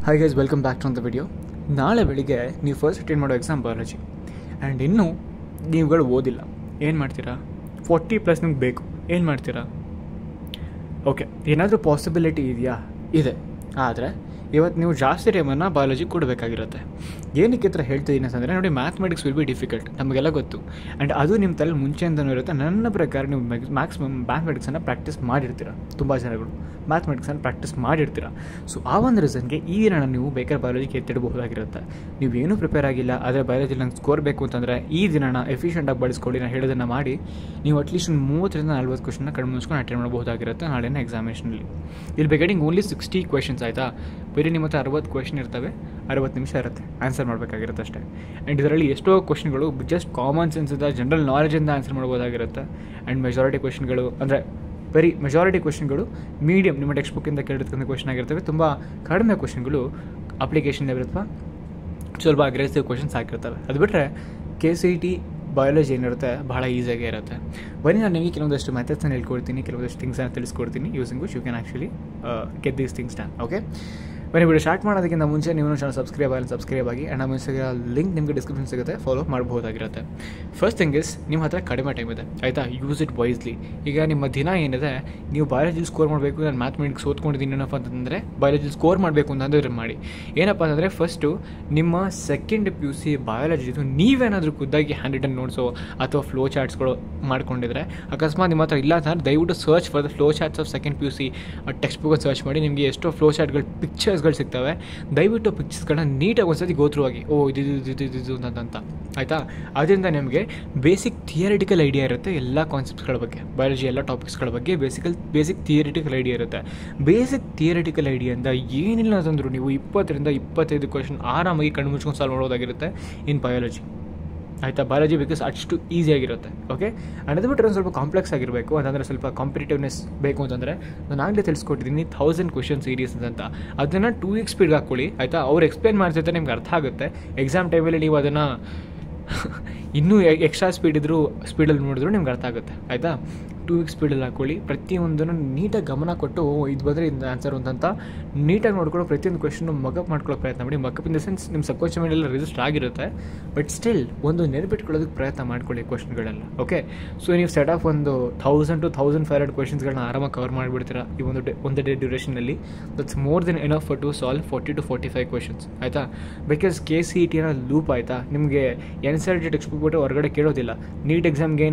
Hi guys, welcome back to the video. ನಾಳೆ ಬೆಳಿಗ್ಗೆ ನೀವು ಫಸ್ಟ್ ಅಟೆಂಡ್ ಮಾಡೋ ಎಕ್ಸಾಮ್ ಬಯಾಲಜಿ ಆ್ಯಂಡ್ ಇನ್ನೂ ನೀವುಗಳು ಓದಿಲ್ಲ. ಏನು ಮಾಡ್ತೀರಾ? 40+ ನಿಮ್ಗೆ ಬೇಕು. ಏನು ಮಾಡ್ತೀರಾ? ಓಕೆ, ಏನಾದರೂ ಪಾಸಿಬಿಲಿಟಿ ಇದೆಯಾ? ಇದೆ. ಆದರೆ ಇವತ್ತು ನೀವು ಜಾಸ್ತಿ ಟೈಮನ್ನು ಬಯಾಲಜಿ ಕೊಡಬೇಕಾಗಿರುತ್ತೆ. ಏನಕ್ಕೆ ಈ ಥರ ಹೇಳ್ತಿದ್ದೀನಿ ಅಂತಂದರೆ, ನೋಡಿ, ಮ್ಯಾಥಮೆಟಿಕ್ಸ್ ವಿಲ್ ಬಿ ಡಿಫಿಕಲ್ಟ್, ನಮಗೆಲ್ಲ ಗೊತ್ತು. ಆ್ಯಂಡ್ ಅದು ನಿಮ್ಮ ತಲೆ ಮುಂಚೆಯಿಂದನೂ ಇರುತ್ತೆ. ನನ್ನ ಪ್ರಕಾರ ನೀವು ಮ್ಯಾಕ್ಸಿಮಮ್ ಮ್ಯಾಥಮೆಟಿಕ್ಸನ್ನು ಪ್ರಾಕ್ಟೀಸ್ ಮಾಡಿರ್ತೀರ. ತುಂಬ ಜನಗಳು ಮ್ಯಾಥಮೆಟಿಕ್ಸನ್ನು ಪ್ರಾಕ್ಟೀಸ್ ಮಾಡಿರ್ತೀರ. ಸೊ ಆ ಒಂದು ರೀಸನ್ಗೆ ಈ ದಿನ ನೀವು ಬೇಕಾದ್ರೆ ಬಯಾಲಜಿಗೆ ಎತ್ತಿಡಬಹುದಾಗಿರುತ್ತೆ. ನೀವೇನೂ ಪ್ರಿಪೇರ್ ಆಗಿಲ್ಲ, ಆದರೆ ಬಯಾಲಜಿಲಿ ನಂಗೆ ಸ್ಕೋರ್ ಬೇಕು ಅಂತಂದರೆ ಈ ದಿನ ಎಫಿಷಿಯೆಂಟಾಗಿ ಬಳಸ್ಕೊಳ್ಳಿ. ನಾನು ಹೇಳೋದನ್ನು ಮಾಡಿ ನೀವು ಅಟ್ಲೀಸ್ಟ್ ಒಂದು 30-40 ಕ್ವಶನ್ನ ಕಡಿಮೆ ಮುಗಿಸ್ಕೊಂಡು ಅಟೆಂಡ್ ಮಾಡಬಹುದಾಗಿರುತ್ತೆ ನಾಳೆನ ಎಕ್ಸಾಮಿನೇಷನಲ್ಲಿ. ಇಲ್ಲಿ ಬಿಗಿನಿಂಗ್ ಓನ್ಲಿ 60 ಕ್ವೆಶನ್ಸ್, ಆಯಿತಾ? ಬರೀ ನಿಮ್ಮ ಹತ್ರ 60 ಕ್ವೆಶನ್ ಇರ್ತವೆ, 60 ನಿಮಿಷ ಇರುತ್ತೆ, ಆನ್ಸರ್ ಮಾಡಬೇಕಾಗಿರುತ್ತೆ ಅಷ್ಟೇ. ಆ್ಯಂಡ್ ಇದರಲ್ಲಿ ಎಷ್ಟೋ ಕ್ವೆಶನ್ಗಳು ಜಸ್ಟ್ ಕಾಮನ್ ಸೆನ್ಸಿಂದ ಜನರಲ್ ನಾಲೆಜಿಂದ ಆನ್ಸರ್ ಮಾಡ್ಬೋದಾಗಿರುತ್ತೆ. ಆ್ಯಂಡ್ ಮೆಜಾರಿಟಿ ಕ್ವೆಶನ್ಗಳು ಅಂದರೆ ಮೆಜಾರಿಟಿ ಕ್ವೆಶನ್ಗಳು ಮೀಡಿಯಮ್ ನಿಮ್ಮ ಟೆಕ್ಸ್ಟ್ ಬುಕ್ಕಿಂದ ಕೇಳಿರ್ತಕ್ಕಂಥ ಕ್ವೆಶನ್ ಆಗಿರ್ತವೆ. ತುಂಬ ಕಡಿಮೆ ಕ್ವೆಶನ್ಗಳು ಅಪ್ಲಿಕೇಶನ್ ಲೆವೆಲ್ ಅಥವಾ ಸ್ವಲ್ಪ ಅಗ್ರೆಸಿವ್ ಕ್ವೆಶನ್ಸ್ ಆಗಿರ್ತವೆ. ಅದು ಬಿಟ್ಟರೆ KCET ಬಯಾಲಜಿ ಏನಿರುತ್ತೆ ಭಾಳ ಈಸಿಯಾಗೇ ಇರುತ್ತೆ. ಬನ್ನಿ, ನಾನು ನಿಮಗೆ ಕೆಲವೊಂದಷ್ಟು ಮೆಥಡ್ಸನ್ನು ಹೇಳ್ಕೊಡ್ತೀನಿ, ಕೆಲವೊಂದಷ್ಟು ಥಿಂಗ್ಸನ್ನು ತಿಳಿಸ್ಕೊಡ್ತೀನಿ. Using which you can actually get these things done. Okay, ಬನ್ನಿ, ವಿಡಿಯೋ ಸ್ಟಾರ್ಟ್ ಮಾಡೋದಕ್ಕಿಂತ ಮುಂಚೆ ನೀವು ಚಾನಲ್ ಸಬ್ಸ್ಕ್ರೈಬ್ ಆಗಿ ಆ್ಯಂಡ್ ನಮ್ಮ ಇನ್ಸ್ಟಾಗ್ರಾಮ್ ಲಿಂಕ್ ನಿಮಗೆ ಡಿಸ್ಕ್ರಿಪ್ಷನ್ ಸಿಗುತ್ತೆ, ಫಾಲೋ ಮಾಡಬಹುದಾಗಿರುತ್ತೆ. ಫಸ್ಟ್ ಥಿಂಗ್ ಇಸ್, ನಿಮ್ಮ ಹತ್ರ ಕಡಿಮೆ ಟೈಮ್ ಇದೆ, ಆಯಿತಾ? Use it wisely. ಈಗ ನಿಮ್ಮ ದಿನ ಏನಿದೆ, ನೀವು ಬಯಾಲಜಿ ಸ್ಕೋರ್ ಮಾಡಬೇಕು, ನಾನು ಮ್ಯಾಥಮೆಟಿಕ್ಸ್ ಓದ್ಕೊಂಡಿದ್ದೀನಿ ಏನಪ್ಪ ಅಂತಂದರೆ ಬಯಾಲಜಿ ಸ್ಕೋರ್ ಮಾಡಬೇಕು ಅಂತಂದರೆ ಮಾಡಿ. ಏನಪ್ಪ ಅಂತಂದರೆ, ಫಸ್ಟು ನಿಮ್ಮ ಸೆಕೆಂಡ್ PUC ಬಯಾಲಜಿದು ನೀವೇನಾದರೂ ಖುದ್ದಾಗಿ ಹ್ಯಾಂಡ್ ರಿಟನ್ ನೋಟ್ಸೋ ಅಥವಾ ಫ್ಲೋ ಚಾರ್ಟ್ಸ್ಗಳು ಮಾಡ್ಕೊಂಡಿದ್ರೆ, ಅಕಸ್ಮಾತ್ ನಿಮ್ಮ ಹತ್ರ ಇಲ್ಲ ಅಂತಂದರೆ ದಯವಿಟ್ಟು search for the flow charts of second PUC text ಬುಕ್ಕಲ್ಲಿ ಸರ್ಚ್ ಮಾಡಿ. ನಿಮಗೆ ಎಷ್ಟೋ ಫ್ಲೋ ಚಾರ್ಟ್ಗಳು ಪಿಕ್ಚರ್ಸ್ಗಳು ಸಿಗ್ತವೆ. ದಯವಿಟ್ಟು ಪಿಕ್ಚರ್ಸ್ಗಳನ್ನ ನೀಟಾಗಿ ಒಂದ್ಸತಿ ಗೋತ್ರೂ ಆಗಿ, ಇದು ಅಂತ, ಆಯಿತಾ? ಅದರಿಂದ ನಿಮಗೆ ಬೇಸಿಕ್ ಥಿಯರಿಟಿಕಲ್ ಐಡಿಯಾ ಇರುತ್ತೆ ಎಲ್ಲ ಕಾನ್ಸೆಪ್ಟ್ಸ್ಗಳ ಬಗ್ಗೆ, ಬಯಾಲಜಿ ಎಲ್ಲ ಟಾಪಿಕ್ಸ್ಗಳ ಬಗ್ಗೆ ಬೇಸಿಕ್ ಥಿಯರಿಟಿಕಲ್ ಐಡಿಯಾ ಇರುತ್ತೆ. ಬೇಸಿಕ್ ಥಿಯರಿಟಿಕಲ್ ಐಡಿಯಿಂದ ಏನಿಲ್ಲ ಅಂತಂದರೂ ನೀವು 20-25 ಕ್ವೆಶನ್ ಆರಾಮಾಗಿ ಕಣ್ಣು ಮುಚ್ಕೊಂಡು ಸಾಲ್ವ್ ಮಾಡೋದಾಗಿರುತ್ತೆ ಇನ್ ಬಯಾಲಜಿ, ಆಯಿತಾ? ಬಯಾಲಜಿ ಬಿಕಾಸ್ ಅಷ್ಟು ಈಸಿಯಾಗಿರುತ್ತೆ. ಓಕೆ, ಅದು ಬಿಟ್ಟರೆ ಒಂದು ಸ್ವಲ್ಪ ಕಾಂಪ್ಲೆಕ್ಸ್ ಆಗಿರಬೇಕು ಅಂತಂದರೆ, ಸ್ವಲ್ಪ ಕಾಂಪಿಟೇಟಿವ್ನೆಸ್ ಬೇಕು ಅಂತಂದರೆ ನಾನು ಆಗಲೇ ತಿಳಿಸ್ಕೊಟ್ಟಿದ್ದೀನಿ 1000 ಕ್ವೆಶನ್ ಸೀರೀಸ್ ಅಂತ. ಅದನ್ನು 2x ಸ್ಪೀಡ್ಗೆ ಹಾಕ್ಕೊಳ್ಳಿ, ಆಯಿತಾ? ಅವ್ರು ಎಕ್ಸ್ಪ್ಲೇನ್ ಮಾಡ್ತಿರ್ತಾರೆ, ನಿಮ್ಗೆ ಅರ್ಥ ಆಗುತ್ತೆ. ಎಕ್ಸಾಮ್ ಟೈಮಲ್ಲಿ ನೀವು ಅದನ್ನು ಇನ್ನೂ ಎಕ್ಸ್ಟ್ರಾ ಸ್ಪೀಡಲ್ಲಿ ನೋಡಿದ್ರು ನಿಮ್ಗೆ ಅರ್ಥ ಆಗುತ್ತೆ, ಆಯಿತಾ? 2x ಸ್ಪೀಡಲ್ಲಿ ಹಾಕ್ಕೊಳ್ಳಿ. ಪ್ರತಿಯೊಂದನ್ನು ನೀಟಾಗಿ ಗಮನ ಕೊಟ್ಟು ಇದು ಬಂದರೆ ಇಂದ ಆನ್ಸರ್ ಅಂತ ನೀಟಾಗಿ ನೋಡ್ಕೊಳ್ಳೋ, ಪ್ರತಿಯೊಂದು ಕ್ವೆಶನ್ನು ಮಗಪ್ ಮಾಡ್ಕೊಳ್ಳೋಕೆ ಪ್ರಯತ್ನ ಮಾಡಿ. ಮಗಪ್ ಇನ್ ದ ಸೆನ್ಸ್ ನಿಮ್ಮ ಸಬ್ಕಾನ್ಷಿಯಸ್ ಮೈಂಡ್ ಎಲ್ಲ ರಿಜಿಸ್ಟರ್ ಆಗಿರುತ್ತೆ, ಬಟ್ ಸ್ಟಿಲ್ ಒಂದು ನೆನಪಿಟ್ಕೊಳ್ಳೋದಕ್ಕೆ ಪ್ರಯತ್ನ ಮಾಡ್ಕೊಳ್ಳಿ ಕ್ವೆಶನ್ಗಳೆಲ್ಲ. ಓಕೆ, ಸೊ ನೀವು ಸೆಟ್ ಆಫ್ ಒಂದು 1000 to 1500 ಕ್ವೆಶನ್ಸ್ಗಳನ್ನ ಆರಾಮಾಗಿ ಕವರ್ ಮಾಡಿಬಿಡ್ತೀರಾ ಈ ಒಂದು ಡೇ ಡ್ಯೂರೇಷನಲ್ಲಿ. That's more than enough for to solve 40 to 45 questions, ಆಯಿತಾ? ಬಿಕಾಸ್ KCET ಅನ್ನೋ ಲೂಪ್, ಆಯಿತಾ? ನಿಮಗೆ NCERT ಟೆಕ್ಸ್ಟ್ ಬುಕ್ ಬಿಟ್ಟು ಹೊರಗಡೆ ಕೇಳೋದಿಲ್ಲ. ನೀಟ್ ಎಕ್ಸಾಮ್ಗೆ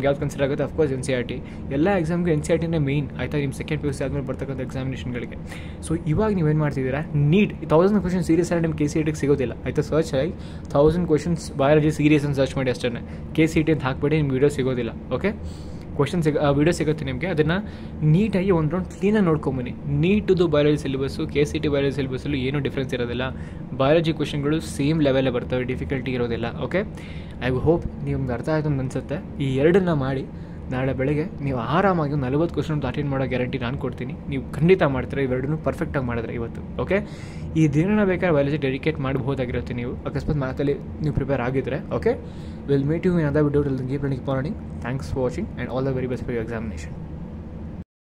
ಯಾವ್ದು ಕನ್ಸಿಡರ್ ಆಗುತ್ತೆ? Of course NCERT. ಎಲ್ಲ ಎಕ್ಸಾಮ್ಗೆ NCERTನೇ ಮೇಯ್ನ್, ಆಯಿತಾ? ನಿಮ್ಮ ಸೆಕೆಂಡ್ PUC ಆದಮೇಲೆ ಬರ್ತಕ್ಕಂಥ ಎಕ್ಸಾಮಿನೇಷನ್ಗಳಿಗೆ. ಸೊ ಇವಾಗ ನೀವೇನು ಮಾಡ್ತಿದ್ದೀರಾ, ನೀಟ್ 1000 ಕ್ವೆಶನ್ ಸೀರೀಸ್ ಎಲ್ಲ ನಿಮ್ಮ KCETಗೆ ಸಿಗೋದಿಲ್ಲ, ಆಯಿತಾ? ಸರ್ಚ್ ಆಗಿ 1000 ಕ್ವೆಶನ್ಸ್ ಬಯಾಲಜಿ ಸೀರೀಸ್ ಅಂತ ಸರ್ಚ್ ಮಾಡಿ ಅಷ್ಟೇ. KCET ಅಂತ ಹಾಕ್ಬೇಡಿ, ನಿಮ್ಮ ವೀಡಿಯೋ ಸಿಗೋದಿಲ್ಲ. ಓಕೆ, ವೀಡಿಯೋ ಸಿಗುತ್ತೆ ನಿಮಗೆ. ಅದನ್ನು ನೀಟಾಗಿ ಒಂದು ರೌಂಡ್ ಕ್ಲೀನಾಗಿ ನೋಡ್ಕೊಂಬನ್ನಿ. ನೀಟುದು ಬಯಾಲಜಿ ಸಿಲೆಬಸ್ಸು KCET ಬಯಾಲಜಿ ಸಿಲೆಬಸ್ಸಲ್ಲೂ ಏನೂ ಡಿಫ್ರೆನ್ಸ್ ಇರೋದಿಲ್ಲ. ಬಯಾಲಜಿ ಕ್ವೆಶನ್ಗಳು ಸೇಮ್ ಲೆವೆಲೇ ಬರ್ತವೆ, ಡಿಫಿಕಲ್ಟಿ ಇರೋದಿಲ್ಲ. ಓಕೆ, ಐ ಹೋಪ್ ನಿಮ್ಗೆ ಅರ್ಥ ಆಯಿತು ಅಂತ ಅನಿಸುತ್ತೆ. ಈ ಎರಡನ್ನ ಮಾಡಿ ನಾಳೆ ಬೆಳಗ್ಗೆ ನೀವು ಆರಾಮಾಗಿ 40 ಕ್ವೆಶನ್ ಅಟೆಂಡ್ ಮಾಡೋ ಗ್ಯಾರಂಟಿ ನಾನು ಕೊಡ್ತೀನಿ. ನೀವು ಖಂಡಿತ ಮಾಡ್ತೀರಾ ಇವೆರಡನ್ನೂ ಪರ್ಫೆಕ್ಟಾಗಿ ಮಾಡಿದ್ರೆ ಇವತ್ತು. ಓಕೆ, ಈ ದಿನನ ಬೇಕಾದ್ರೆ ಬಯಾಲಜಿ ಡೆಡಿಕೇಟ್ ಮಾಡಬಹುದಾಗಿರುತ್ತೆ ನೀವು, ಅಕಸ್ಮಾತ್ ಮ್ಯಾಥಲ್ಲಿ ನೀವು ಪ್ರಿಪೇರ್ ಆಗಿದ್ದರೆ. Okay, will meet you in other video. Till then keep learning. Thanks for watching and all the very best for your examination.